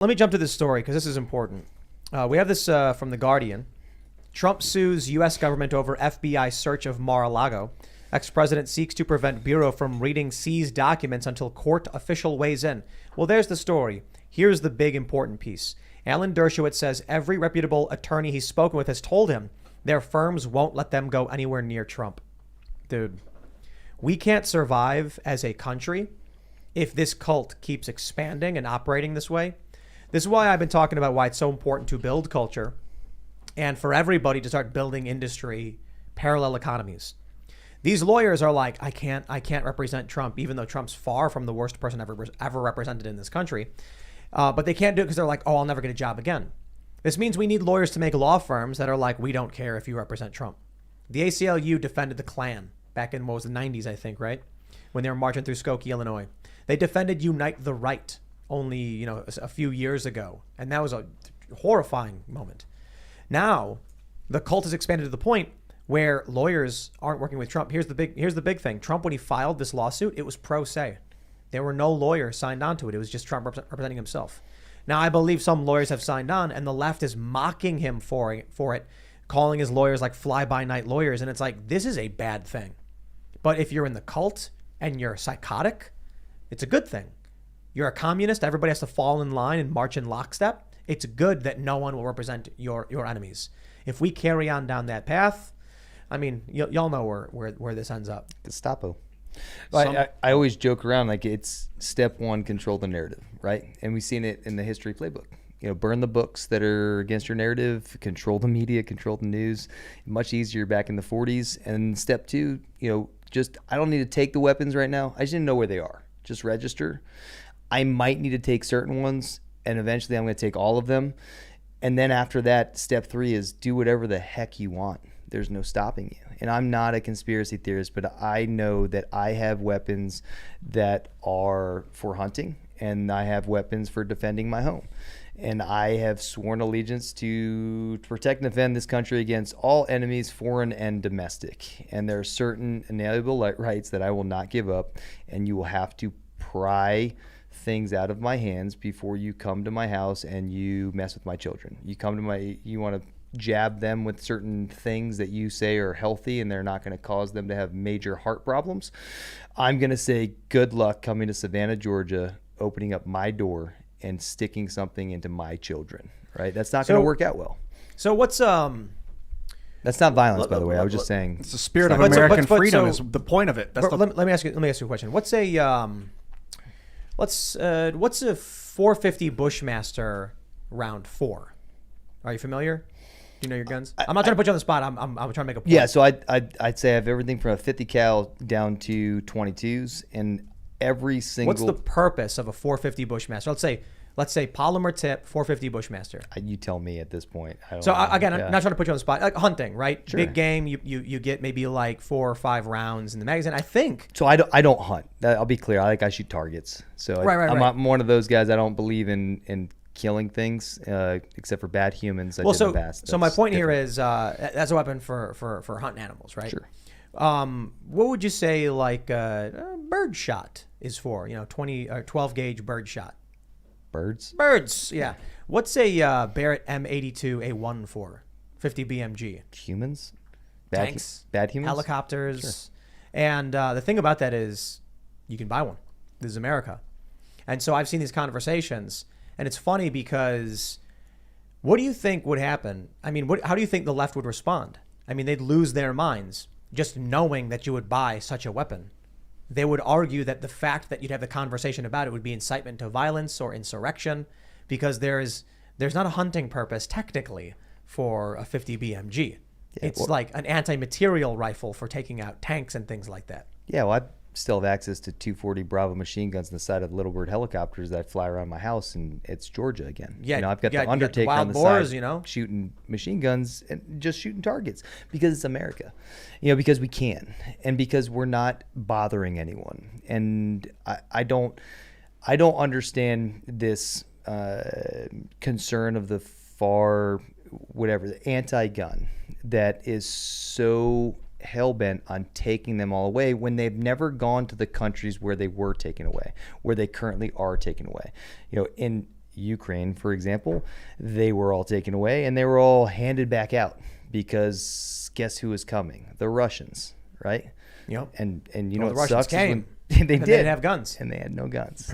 Let me jump to this story because this is important. We have this from The Guardian. Trump sues U.S. government over FBI search of Mar-a-Lago. Ex-president seeks to prevent Bureau from reading seized documents until court official weighs in. Well, there's the story. Here's the big important piece. Alan Dershowitz says every reputable attorney he's spoken with has told him their firms won't let them go anywhere near Trump. Dude, we can't survive as a country if this cult keeps expanding and operating this way. This is why I've been talking about why it's so important to build culture and for everybody to start building industry, parallel economies. These lawyers are like, I can't represent Trump, even though Trump's far from the worst person ever represented in this country. But they can't do it because they're like, oh, I'll never get a job again. This means we need lawyers to make law firms that are like, we don't care if you represent Trump. The ACLU defended the Klan back in, what was the 90s, I think, right? When they were marching through Skokie, Illinois. They defended Unite the Right only, a few years ago. And that was a horrifying moment. Now, the cult has expanded to the point where lawyers aren't working with Trump. Here's the big thing. Trump, when he filed this lawsuit, it was pro se. There were no lawyers signed on to it. It was just Trump representing himself. Now, I believe some lawyers have signed on, and the left is mocking him for it, calling his lawyers like fly-by-night lawyers. And it's like, this is a bad thing. But if you're in the cult and you're psychotic, it's a good thing. You're a communist. Everybody has to fall in line and march in lockstep. It's good that no one will represent your enemies. If we carry on down that path, I mean, y'all know where this ends up. Gestapo. I always joke around like it's step one, control the narrative, right? And we've seen it in the history playbook. Burn the books that are against your narrative, control the media, control the news. Much easier back in the 40s. And step two, just I don't need to take the weapons right now. I just didn't know where they are. Just register. I might need to take certain ones, and eventually I'm going to take all of them. And then after that, step three is do whatever the heck you want. There's no stopping you. And I'm not a conspiracy theorist, but I know that I have weapons that are for hunting, and I have weapons for defending my home. And I have sworn allegiance to protect and defend this country against all enemies, foreign and domestic. And there are certain inalienable rights that I will not give up, and you will have to pry things out of my hands before you come to my house and you mess with my children. You want to jab them with certain things that you say are healthy and they're not going to cause them to have major heart problems. I'm going to say good luck coming to Savannah, Georgia, opening up my door and sticking something into my children, right? That's not going to work out well. So what's That's not violence, by the way. I was just saying. It's the spirit of American freedom is the point of it. Let me ask you a question. What's a 450 Bushmaster round 4? Are you familiar? Do you know your guns? I'm not trying to put you on the spot. I'm trying to make a point. Yeah, so I'd say I have everything from a 50 cal down to 22s, and every single. What's the purpose of a 450 Bushmaster? Let's say polymer tip 450 Bushmaster. You tell me at this point. I'm not trying to put you on the spot. Like hunting, right? Sure. Big game. You get maybe like 4 or 5 rounds in the magazine. I think. So I don't hunt. I'll be clear. I shoot targets. So I'm one of those guys. I don't believe in killing things, except for bad humans. In the past. So my point here is that's a weapon for hunting animals, right? Sure. What would you say like bird shot is for? 20 or 12 gauge bird shot. Birds, yeah. What's a Barrett M82A1 for? 50 BMG. Humans? Tanks. Bad humans? Helicopters. Sure. And the thing about that is you can buy one. This is America. And so I've seen these conversations, and it's funny because what do you think would happen? I mean, how do you think the left would respond? I mean, they'd lose their minds just knowing that you would buy such a weapon. They would argue that the fact that you'd have the conversation about it would be incitement to violence or insurrection, because there's not a hunting purpose technically for a 50 BMG. Yeah, it's like an anti-material rifle for taking out tanks and things like that. Yeah, well, I still have access to 240 Bravo machine guns on the side of Little Bird helicopters that fly around my house, and it's Georgia again. Yeah, I've got the Undertaker on the boars, side, shooting machine guns and just shooting targets because it's America. Because we can, and because we're not bothering anyone. And I don't understand this concern of the far the anti-gun that is so hell-bent on taking them all away when they've never gone to the countries where they were taken away, where they currently are taken away. In Ukraine, for example, they were all taken away and they were all handed back out because guess who was coming? The Russians, right? Yep. And the what Russians sucks came. They did. They didn't have guns. And they had no guns.